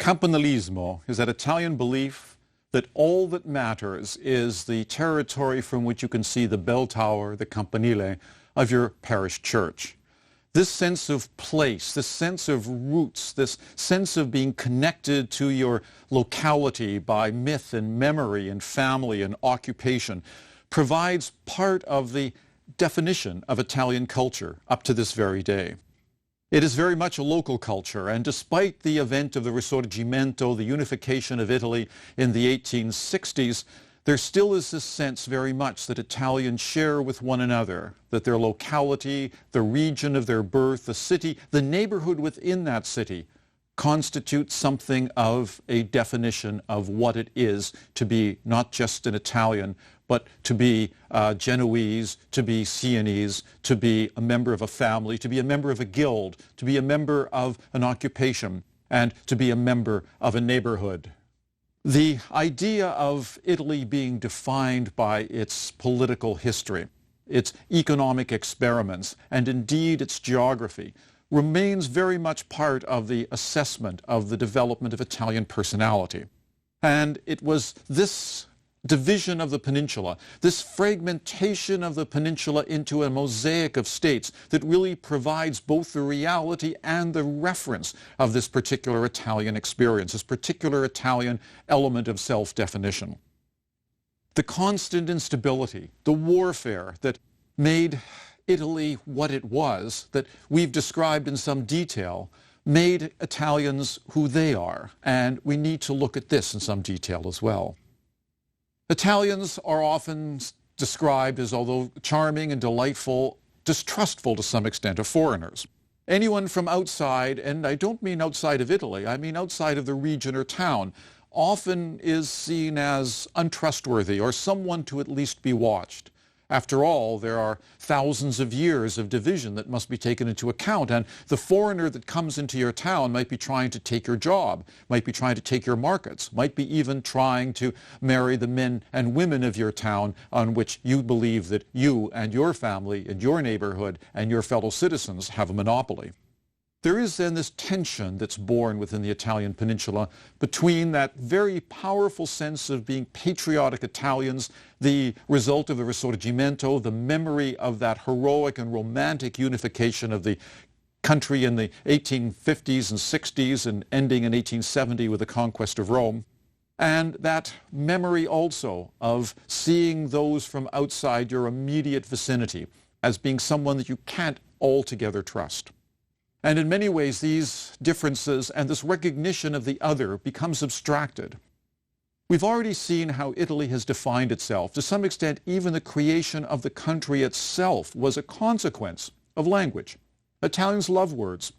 Campanilismo is that Italian belief that all that matters is the territory from which you can see the bell tower, the campanile, of your parish church. This sense of place, this sense of roots, this sense of being connected to your locality by myth and memory and family and occupation provides part of the definition of Italian culture up to this very day. It is very much a local culture, and despite the event of the Risorgimento, the unification of Italy in the 1860s, there still is this sense very much that Italians share with one another, that their locality, the region of their birth, the city, the neighborhood within that city constitutes something of a definition of what it is to be not just an Italian, but to be Genoese, to be Sienese, to be a member of a family, to be a member of a guild, to be a member of an occupation, and to be a member of a neighborhood. The idea of Italy being defined by its political history, its economic experiments, and indeed its geography remains very much part of the assessment of the development of Italian personality. And it was this division of the peninsula, this fragmentation of the peninsula into a mosaic of states that really provides both the reality and the reference of this particular Italian experience, this particular Italian element of self-definition. The constant instability, the warfare that made Italy what it was, that we've described in some detail, made Italians who they are, and we need to look at this in some detail as well. Italians are often described as, although charming and delightful, distrustful to some extent of foreigners. Anyone from outside, and I don't mean outside of Italy, I mean outside of the region or town, often is seen as untrustworthy or someone to at least be watched. After all, there are thousands of years of division that must be taken into account, and the foreigner that comes into your town might be trying to take your job, might be trying to take your markets, might be even trying to marry the men and women of your town on which you believe that you and your family and your neighborhood and your fellow citizens have a monopoly. There is then this tension that's born within the Italian peninsula between that very powerful sense of being patriotic Italians, the result of the Risorgimento, the memory of that heroic and romantic unification of the country in the 1850s and 60s and ending in 1870 with the conquest of Rome, and that memory also of seeing those from outside your immediate vicinity as being someone that you can't altogether trust. And in many ways, these differences and this recognition of the other becomes abstracted. We've already seen how Italy has defined itself. To some extent, even the creation of the country itself was a consequence of language. Italians love words.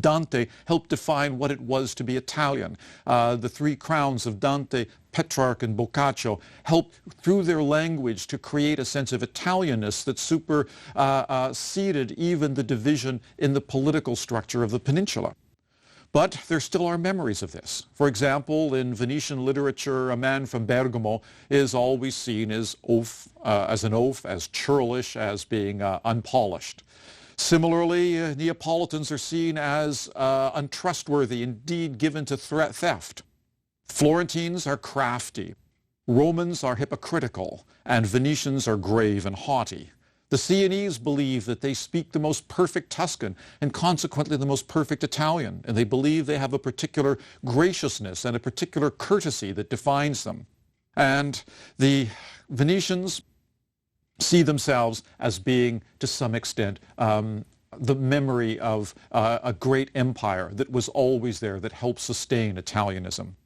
Dante helped define what it was to be Italian. The three crowns of Dante, Petrarch, and Boccaccio helped, through their language, to create a sense of Italianness that superseded even the division in the political structure of the peninsula. But there still are memories of this. For example, in Venetian literature, a man from Bergamo is always seen as an oaf, as churlish, as being unpolished. Similarly, Neapolitans are seen as untrustworthy, indeed given to theft. Florentines are crafty. Romans are hypocritical, and Venetians are grave and haughty. The Sienese believe that they speak the most perfect Tuscan and consequently the most perfect Italian, and they believe they have a particular graciousness and a particular courtesy that defines them. And the Venetians see themselves as being, to some extent, the memory of a great empire that was always there, that helped sustain Italianism.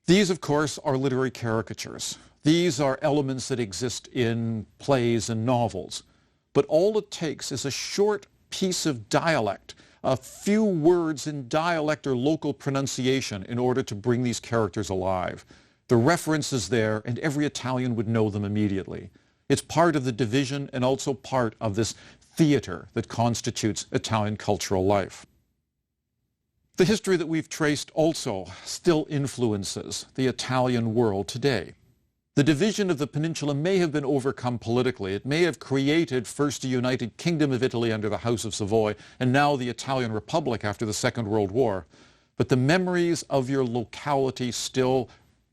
These, of course, are literary caricatures. These are elements that exist in plays and novels. But all it takes is a short piece of dialect, a few words in dialect or local pronunciation in order to bring these characters alive. The reference is there, and every Italian would know them immediately. It's part of the division and also part of this theater that constitutes Italian cultural life. The history that we've traced also still influences the Italian world today. The division of the peninsula may have been overcome politically. It may have created first a United Kingdom of Italy under the House of Savoy and now the Italian Republic after the Second World War. but the memories of your locality still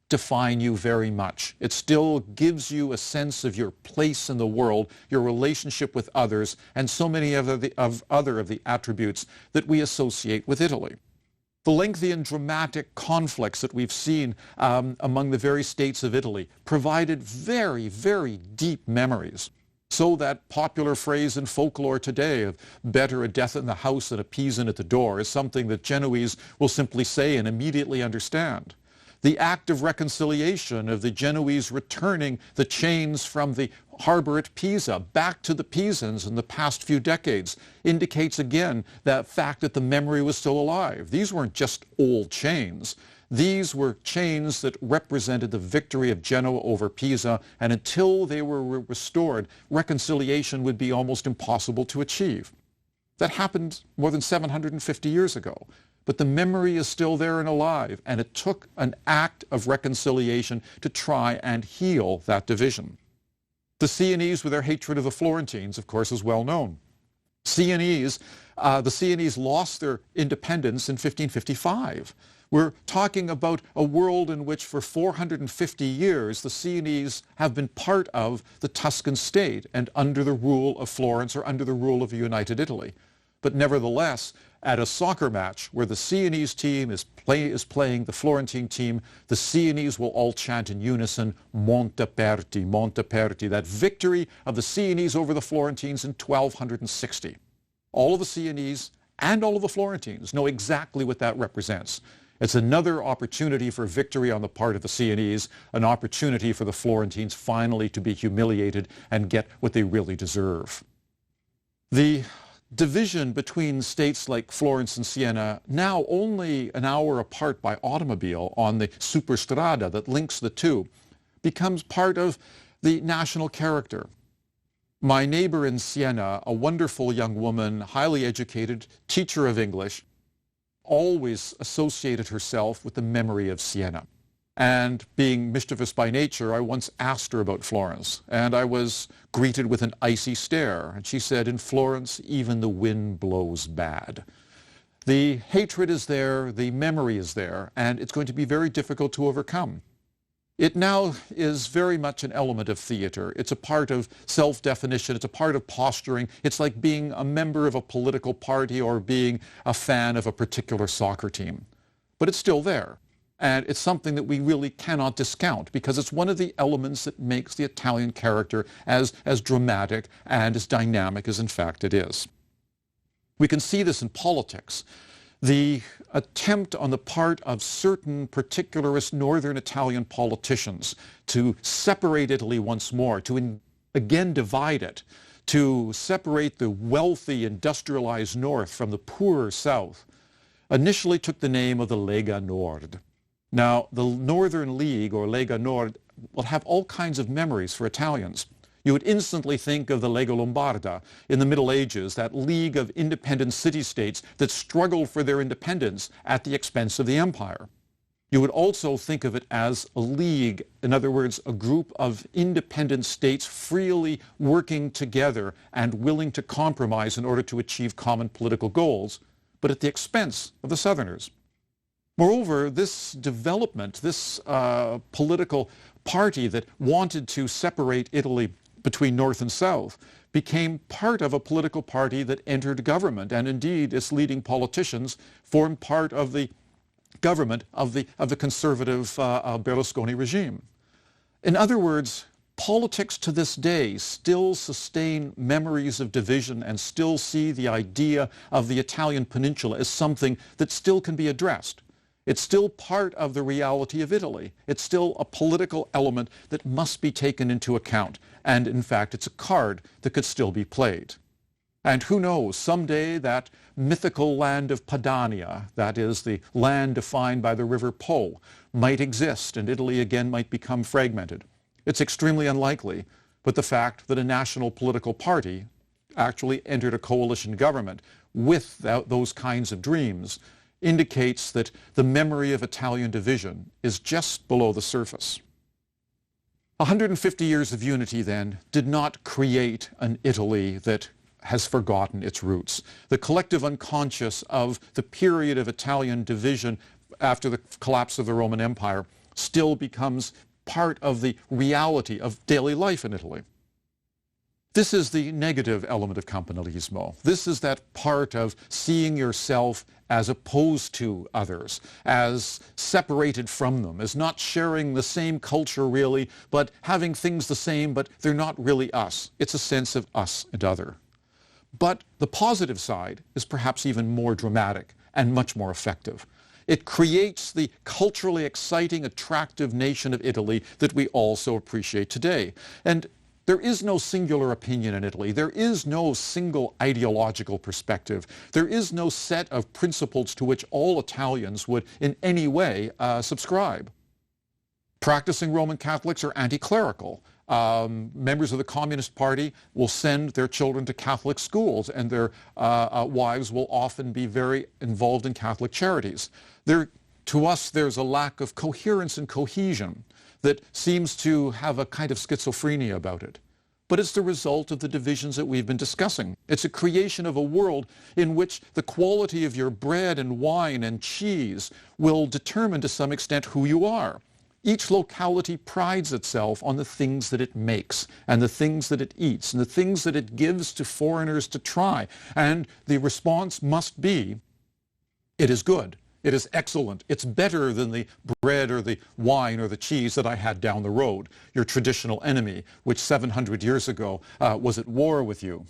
define you very much. It still gives you a sense of your place in the world, your relationship with others, and so many other of the attributes that we associate with Italy. The lengthy and dramatic conflicts that we've seen among the various states of Italy provided very, very deep memories. So that popular phrase in folklore today of better a death in the house than a peasant at the door is something that Genoese will simply say and immediately understand. The act of reconciliation of the Genoese returning the chains from the harbor at Pisa back to the Pisans in the past few decades indicates again that fact that the memory was still alive. These weren't just old chains. These were chains that represented the victory of Genoa over Pisa, and until they were restored, reconciliation would be almost impossible to achieve. That happened more than 750 years ago. But the memory is still there and alive, and it took an act of reconciliation to try and heal that division. The Sienese, with their hatred of the Florentines, of course, is well known. The Sienese lost their independence in 1555. We're talking about a world in which for 450 years the Sienese have been part of the Tuscan state and under the rule of Florence or under the rule of a united Italy. But nevertheless, at a soccer match where the Sienese team is playing the Florentine team, the Sienese will all chant in unison, Monteperti, Monteperti, that victory of the Sienese over the Florentines in 1260. All of the Sienese and all of the Florentines know exactly what that represents. It's another opportunity for victory on the part of the Sienese, an opportunity for the Florentines finally to be humiliated and get what they really deserve. The division between states like Florence and Siena, now only an hour apart by automobile on the Superstrada that links the two, becomes part of the national character. My neighbor in Siena, a wonderful young woman, highly educated, teacher of English, always associated herself with the memory of Siena. And being mischievous by nature, I once asked her about Florence, and I was greeted with an icy stare. And she said, "In Florence, even the wind blows bad." The hatred is there, the memory is there, and it's going to be very difficult to overcome. It now is very much an element of theater. It's a part of self-definition. It's a part of posturing. It's like being a member of a political party or being a fan of a particular soccer team. But it's still there. And it's something that we really cannot discount because it's one of the elements that makes the Italian character as dramatic and as dynamic as in fact it is. We can see this in politics. The attempt on the part of certain particularist northern Italian politicians to separate Italy once more, to again divide it, to separate the wealthy industrialized north from the poorer south, initially took the name of the Lega Nord. Now, the Northern League, or Lega Nord, will have all kinds of memories for Italians. You would instantly think of the Lega Lombarda in the Middle Ages, that league of independent city-states that struggled for their independence at the expense of the empire. You would also think of it as a league, in other words, a group of independent states freely working together and willing to compromise in order to achieve common political goals, but at the expense of the Southerners. Moreover, this development, this political party that wanted to separate Italy between North and South became part of a political party that entered government, and indeed its leading politicians formed part of the government of the conservative Berlusconi regime. In other words, politics to this day still sustain memories of division and still see the idea of the Italian peninsula as something that still can be addressed. It's still part of the reality of Italy. It's still a political element that must be taken into account. And in fact, it's a card that could still be played. And who knows, someday that mythical land of Padania, that is the land defined by the river Po, might exist and Italy again might become fragmented. It's extremely unlikely, but the fact that a national political party actually entered a coalition government with those kinds of dreams indicates that the memory of Italian division is just below the surface. 150 years of unity, then, did not create an Italy that has forgotten its roots. The collective unconscious of the period of Italian division after the collapse of the Roman Empire still becomes part of the reality of daily life in Italy. This is the negative element of campanilismo. This is that part of seeing yourself as opposed to others, as separated from them, as not sharing the same culture really, but having things the same, but they're not really us. It's a sense of us and other. But the positive side is perhaps even more dramatic and much more effective. It creates the culturally exciting, attractive nation of Italy that we all so appreciate today. And there is no singular opinion in Italy. There is no single ideological perspective. There is no set of principles to which all Italians would in any way subscribe. Practicing Roman Catholics are anti-clerical. Members of the Communist Party will send their children to Catholic schools, and their wives will often be very involved in Catholic charities. To us, there's a lack of coherence and cohesion that seems to have a kind of schizophrenia about it. But it's the result of the divisions that we've been discussing. It's a creation of a world in which the quality of your bread and wine and cheese will determine to some extent who you are. Each locality prides itself on the things that it makes and the things that it eats and the things that it gives to foreigners to try. And the response must be, it is good. It is excellent. It's better than the bread or the wine or the cheese that I had down the road, your traditional enemy, which 700 years ago was at war with you.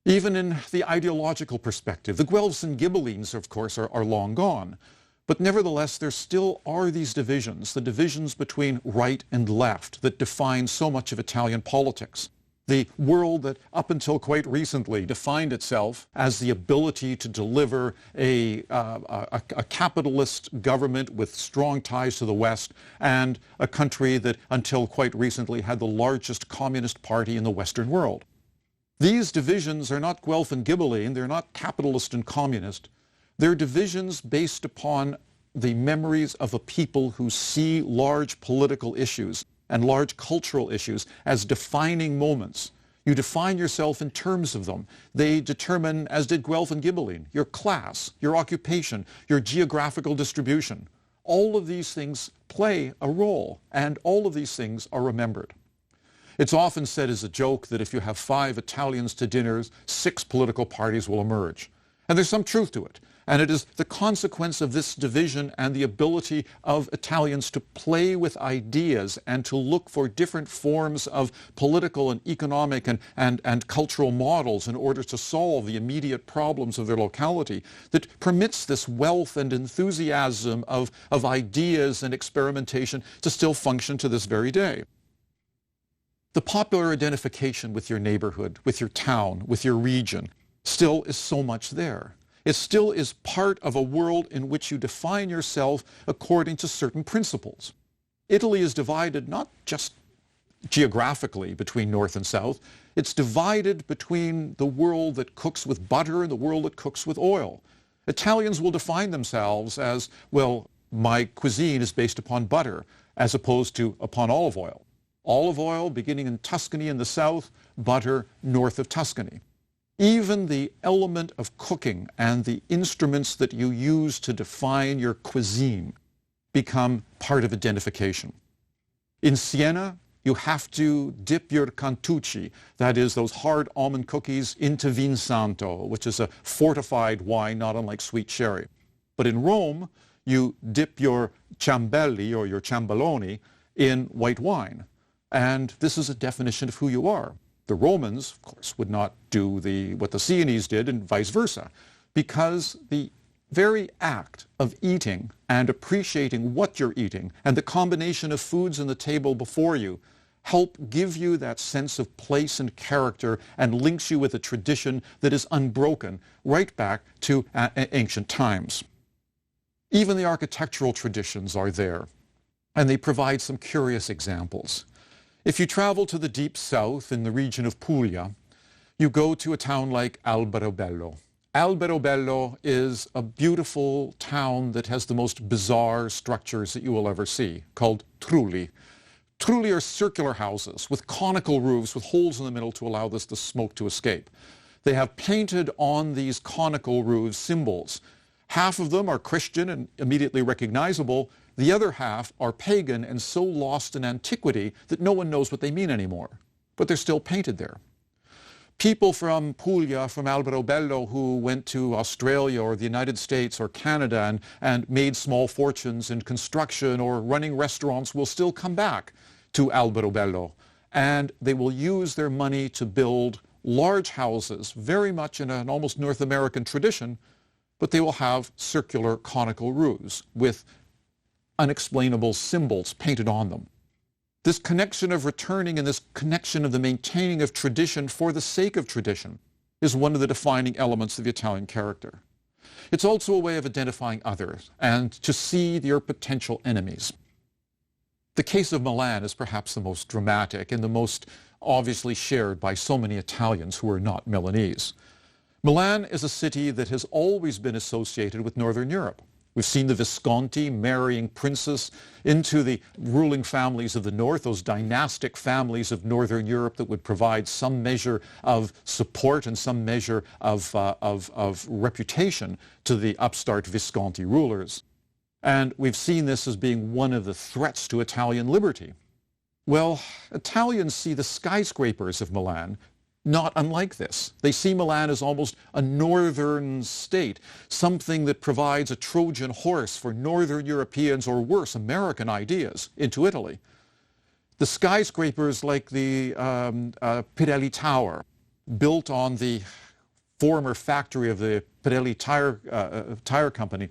Even in the ideological perspective, the Guelphs and Ghibellines, of course, are long gone. But nevertheless, there still are these divisions, the divisions between right and left that define so much of Italian politics. The world that up until quite recently defined itself as the ability to deliver a capitalist government with strong ties to the West, and a country that until quite recently had the largest communist party in the Western world. These divisions are not Guelph and Ghibelline, they're not capitalist and communist. They're divisions based upon the memories of a people who see large political issues and large cultural issues as defining moments. You define yourself in terms of them. They determine, as did Guelph and Ghibelline, your class, your occupation, your geographical distribution. All of these things play a role, and all of these things are remembered. It's often said as a joke that if you have 5 Italians to dinners, 6 political parties will emerge. And there's some truth to it. And it is the consequence of this division and the ability of Italians to play with ideas and to look for different forms of political and economic and cultural models in order to solve the immediate problems of their locality that permits this wealth and enthusiasm of ideas and experimentation to still function to this very day. The popular identification with your neighborhood, with your town, with your region, still is so much there. It still is part of a world in which you define yourself according to certain principles. Italy is divided not just geographically between north and south, it's divided between the world that cooks with butter and the world that cooks with oil. Italians will define themselves as, well, my cuisine is based upon butter as opposed to upon olive oil. Olive oil beginning in Tuscany in the south, butter north of Tuscany. Even the element of cooking and the instruments that you use to define your cuisine become part of identification. In Siena, you have to dip your cantucci, that is those hard almond cookies, into Vin Santo, which is a fortified wine not unlike sweet sherry. But in Rome, you dip your ciambelli or your ciambelloni in white wine. And this is a definition of who you are. The Romans, of course, would not do what the Sienese did and vice versa, because the very act of eating and appreciating what you're eating and the combination of foods on the table before you help give you that sense of place and character and links you with a tradition that is unbroken right back to ancient times. Even the architectural traditions are there, and they provide some curious examples. If you travel to the deep south in the region of Puglia, you go to a town like Alberobello. Alberobello is a beautiful town that has the most bizarre structures that you will ever see, called trulli. Trulli are circular houses with conical roofs with holes in the middle to allow the smoke to escape. They have painted on these conical roofs symbols. Half of them are Christian and immediately recognizable. The other half are pagan and so lost in antiquity that no one knows what they mean anymore. But they're still painted there. People from Puglia, from Alberobello, who went to Australia or the United States or Canada and made small fortunes in construction or running restaurants will still come back to Alberobello. And they will use their money to build large houses, very much in an almost North American tradition, but they will have circular conical roofs with unexplainable symbols painted on them. This connection of returning and this connection of the maintaining of tradition for the sake of tradition is one of the defining elements of the Italian character. It's also a way of identifying others and to see their potential enemies. The case of Milan is perhaps the most dramatic and the most obviously shared by so many Italians who are not Milanese. Milan is a city that has always been associated with Northern Europe. We've seen the Visconti marrying princes into the ruling families of the north, those dynastic families of Northern Europe that would provide some measure of support and some measure of reputation to the upstart Visconti rulers. And we've seen this as being one of the threats to Italian liberty. Well, Italians see the skyscrapers of Milan not unlike this. They see Milan as almost a northern state, something that provides a Trojan horse for Northern Europeans or worse, American ideas into Italy. The skyscrapers like the Pirelli Tower, built on the former factory of the Pirelli tire company,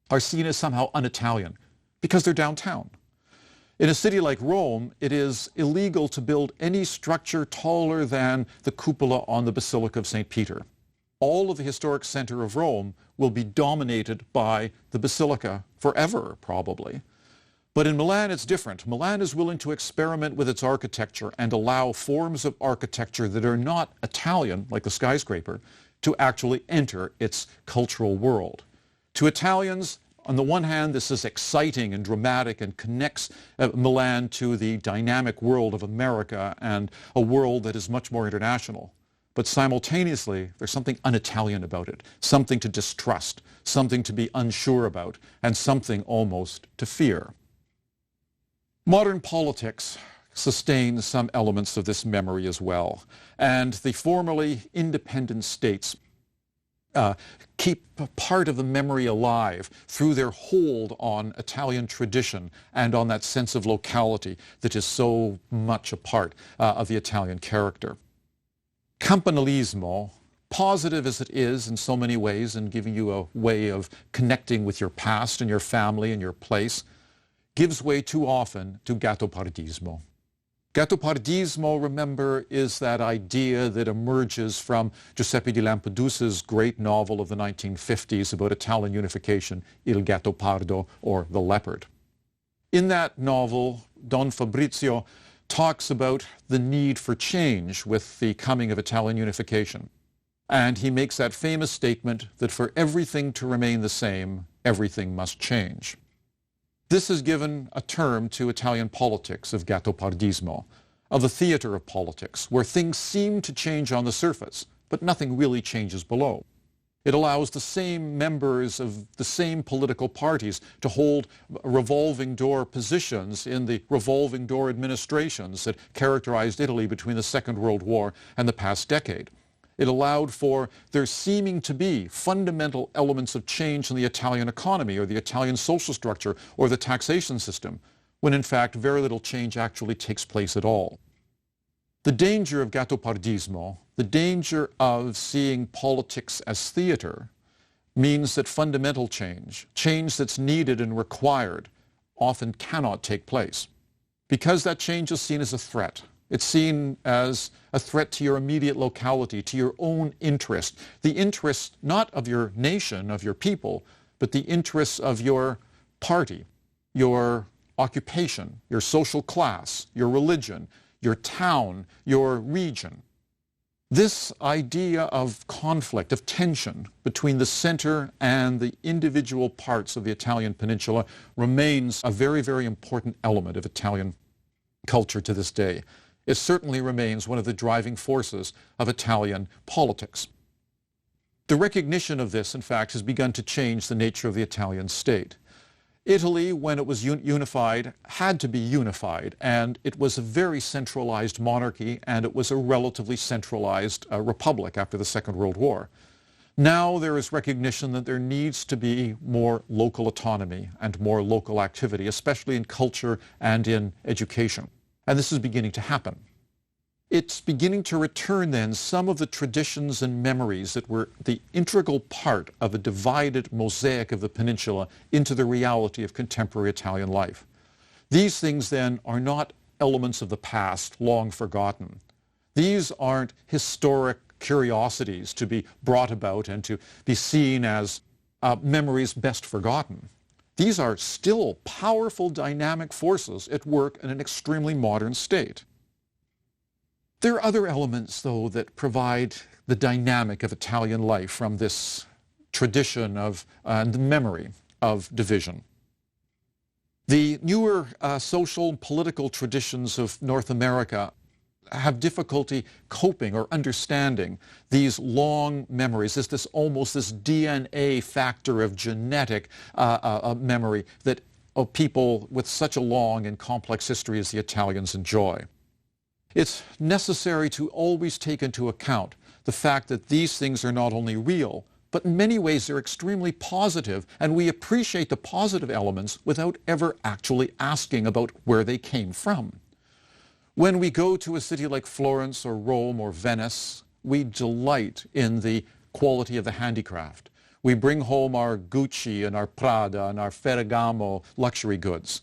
are seen as somehow un-Italian because they're downtown. In a city like Rome, it is illegal to build any structure taller than the cupola on the Basilica of St. Peter. All of the historic center of Rome will be dominated by the Basilica forever, probably. But in Milan, it's different. Milan is willing to experiment with its architecture and allow forms of architecture that are not Italian, like the skyscraper, to actually enter its cultural world. To Italians, on the one hand, this is exciting and dramatic and connects Milan to the dynamic world of America and a world that is much more international. But simultaneously, there's something un-Italian about it, something to distrust, something to be unsure about, and something almost to fear. Modern politics sustains some elements of this memory as well, and the formerly independent states keep part of the memory alive through their hold on Italian tradition and on that sense of locality that is so much a part of the Italian character. Campanilismo, positive as it is in so many ways and giving you a way of connecting with your past and your family and your place, gives way too often to gattopardismo. Gattopardismo, remember, is that idea that emerges from Giuseppe di Lampedusa's great novel of the 1950s about Italian unification, Il Gattopardo, or The Leopard. In that novel, Don Fabrizio talks about the need for change with the coming of Italian unification. And he makes that famous statement that for everything to remain the same, everything must change. This has given a term to Italian politics of gattopardismo, of the theater of politics, where things seem to change on the surface, but nothing really changes below. It allows the same members of the same political parties to hold revolving door positions in the revolving door administrations that characterized Italy between the Second World War and the past decade. It allowed for there seeming to be fundamental elements of change in the Italian economy or the Italian social structure or the taxation system, when in fact very little change actually takes place at all. The danger of gattopardismo, the danger of seeing politics as theater, means that fundamental change, change that's needed and required, often cannot take place. Because that change is seen as a threat. It's seen as a threat to your immediate locality, to your own interest, the interest not of your nation, of your people, but the interests of your party, your occupation, your social class, your religion, your town, your region. This idea of conflict, of tension between the center and the individual parts of the Italian peninsula remains a very, very important element of Italian culture to this day. It certainly remains one of the driving forces of Italian politics. The recognition of this, in fact, has begun to change the nature of the Italian state. Italy, when it was unified, had to be unified, and it was a very centralized monarchy, and it was a relatively centralized republic after the Second World War. Now there is recognition that there needs to be more local autonomy and more local activity, especially in culture and in education. And this is beginning to happen. It's beginning to return then some of the traditions and memories that were the integral part of a divided mosaic of the peninsula into the reality of contemporary Italian life. These things then are not elements of the past long forgotten. These aren't historic curiosities to be brought about and to be seen as memories best forgotten. These are still powerful dynamic forces at work in an extremely modern state. There are other elements, though, that provide the dynamic of Italian life from this tradition of and memory of division. The newer social and political traditions of North America have difficulty coping or understanding these long memories. There's this DNA factor of genetic memory that of people with such a long and complex history as the Italians enjoy. It's necessary to always take into account the fact that these things are not only real, but in many ways they're extremely positive, and we appreciate the positive elements without ever actually asking about where they came from. When we go to a city like Florence or Rome or Venice, we delight in the quality of the handicraft. We bring home our Gucci and our Prada and our Ferragamo luxury goods.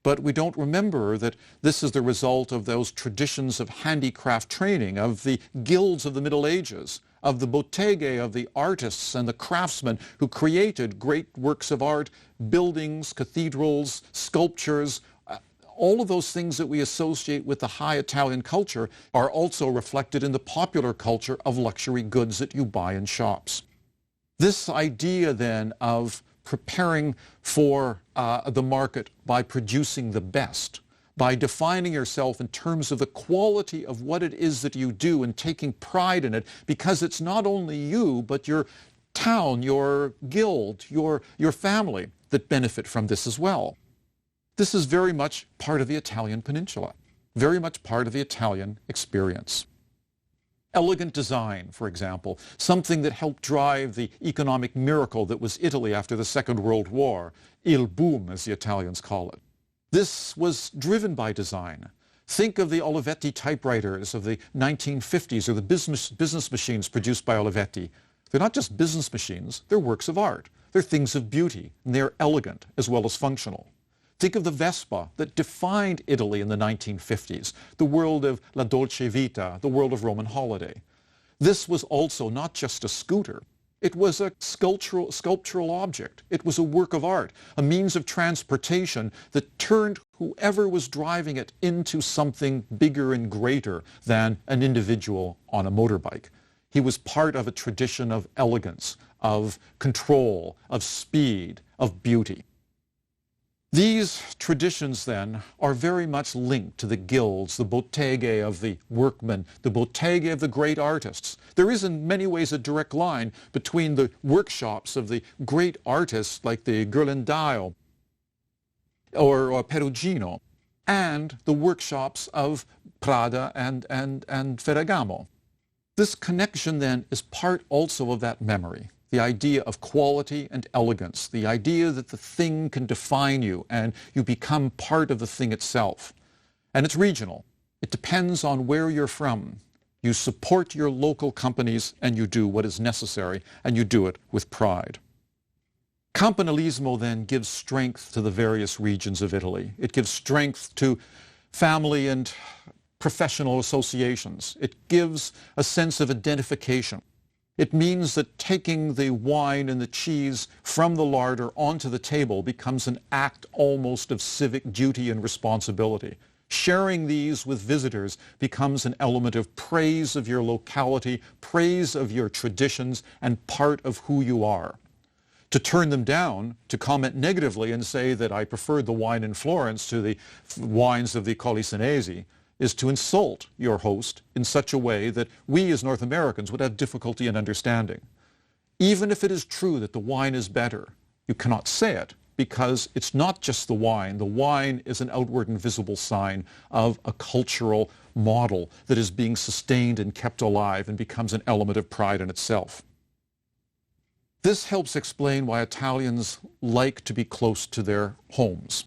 But we don't remember that this is the result of those traditions of handicraft training, of the guilds of the Middle Ages, of the botteghe of the artists and the craftsmen who created great works of art, buildings, cathedrals, sculptures. All of those things that we associate with the high Italian culture are also reflected in the popular culture of luxury goods that you buy in shops. This idea then of preparing for the market by producing the best, by defining yourself in terms of the quality of what it is that you do and taking pride in it, because it's not only you, but your town, your guild, your family that benefit from this as well. This is very much part of the Italian peninsula, very much part of the Italian experience. Elegant design, for example, something that helped drive the economic miracle that was Italy after the Second World War, il boom, as the Italians call it. This was driven by design. Think of the Olivetti typewriters of the 1950s or the business machines produced by Olivetti. They're not just business machines, they're works of art. They're things of beauty, and they're elegant as well as functional. Think of the Vespa that defined Italy in the 1950s, the world of La Dolce Vita, the world of Roman holiday. This was also not just a scooter. It was a sculptural object. It was a work of art, a means of transportation that turned whoever was driving it into something bigger and greater than an individual on a motorbike. He was part of a tradition of elegance, of control, of speed, of beauty. These traditions, then, are very much linked to the guilds, the botteghe of the workmen, the botteghe of the great artists. There is in many ways a direct line between the workshops of the great artists like the Ghirlandaio or Perugino and the workshops of Prada and Ferragamo. This connection, then, is part also of that memory. The idea of quality and elegance, the idea that the thing can define you and you become part of the thing itself. And it's regional. It depends on where you're from. You support your local companies and you do what is necessary, and you do it with pride. Campanilismo then gives strength to the various regions of Italy. It gives strength to family and professional associations. It gives a sense of identification. It means that taking the wine and the cheese from the larder onto the table becomes an act almost of civic duty and responsibility. Sharing these with visitors becomes an element of praise of your locality, praise of your traditions, and part of who you are. To turn them down, to comment negatively and say that I preferred the wine in Florence to the wines of the Colli Senesi, is to insult your host in such a way that we as North Americans would have difficulty in understanding. Even if it is true that the wine is better, you cannot say it because it's not just the wine. The wine is an outward and visible sign of a cultural model that is being sustained and kept alive and becomes an element of pride in itself. This helps explain why Italians like to be close to their homes.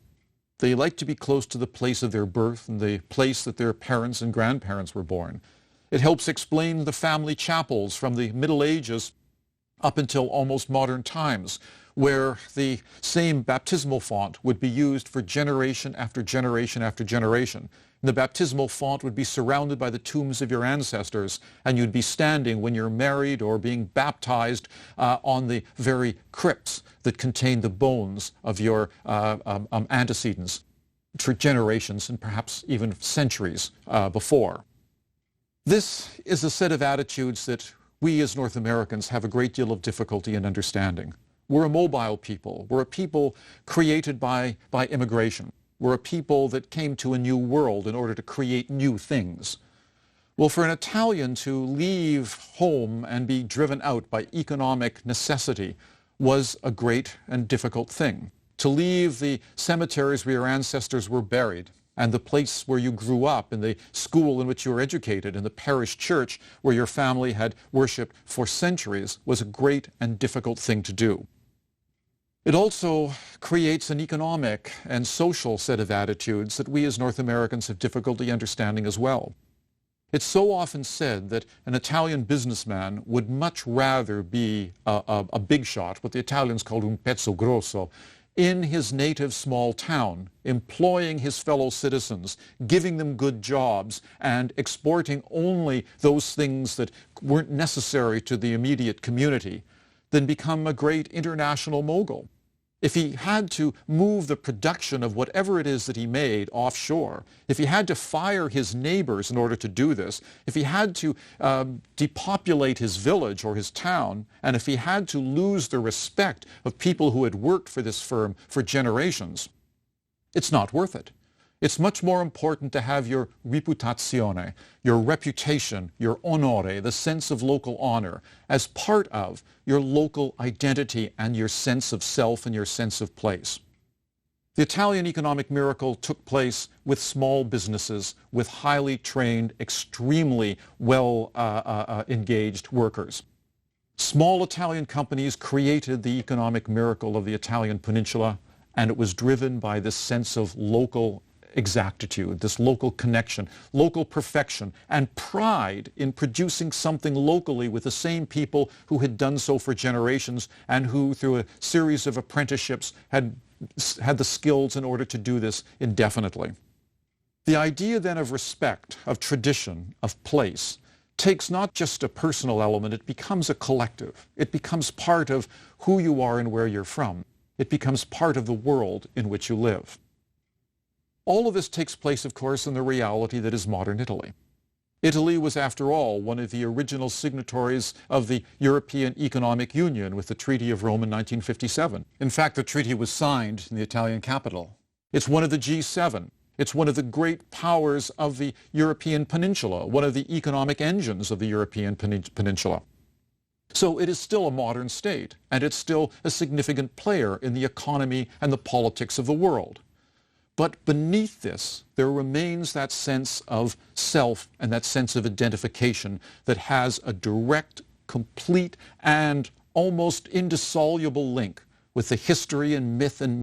They like to be close to the place of their birth and the place that their parents and grandparents were born. It helps explain the family chapels from the Middle Ages up until almost modern times, where the same baptismal font would be used for generation after generation after generation. And the baptismal font would be surrounded by the tombs of your ancestors, and you'd be standing when you're married or being baptized on the very crypts that contain the bones of your antecedents for generations and perhaps even centuries before. This is a set of attitudes that we as North Americans have a great deal of difficulty in understanding. We're a mobile people. We're a people created by immigration. We're a people that came to a new world in order to create new things. Well, for an Italian to leave home and be driven out by economic necessity was a great and difficult thing. To leave the cemeteries where your ancestors were buried, and the place where you grew up, and the school in which you were educated, and the parish church where your family had worshipped for centuries, was a great and difficult thing to do. It also creates an economic and social set of attitudes that we as North Americans have difficulty understanding as well. It's so often said that an Italian businessman would much rather be a big shot, what the Italians call un pezzo grosso, in his native small town, employing his fellow citizens, giving them good jobs, and exporting only those things that weren't necessary to the immediate community, than become a great international mogul. If he had to move the production of whatever it is that he made offshore, if he had to fire his neighbors in order to do this, if he had to depopulate his village or his town, and if he had to lose the respect of people who had worked for this firm for generations, it's not worth it. It's much more important to have your reputazione, your reputation, your onore, the sense of local honor, as part of your local identity and your sense of self and your sense of place. The Italian economic miracle took place with small businesses, with highly trained, extremely well engaged workers. Small Italian companies created the economic miracle of the Italian peninsula, and it was driven by this sense of local exactitude, this local connection, local perfection, and pride in producing something locally with the same people who had done so for generations and who, through a series of apprenticeships, had the skills in order to do this indefinitely. The idea then of respect, of tradition, of place, takes not just a personal element, it becomes a collective. It becomes part of who you are and where you're from. It becomes part of the world in which you live. All of this takes place, of course, in the reality that is modern Italy. Italy was, after all, one of the original signatories of the European Economic Union with the Treaty of Rome in 1957. In fact, the treaty was signed in the Italian capital. It's one of the G7. It's one of the great powers of the European peninsula, one of the economic engines of the European peninsula. So it is still a modern state, and it's still a significant player in the economy and the politics of the world. But beneath this, there remains that sense of self and that sense of identification that has a direct, complete, and almost indissoluble link with the history and myth and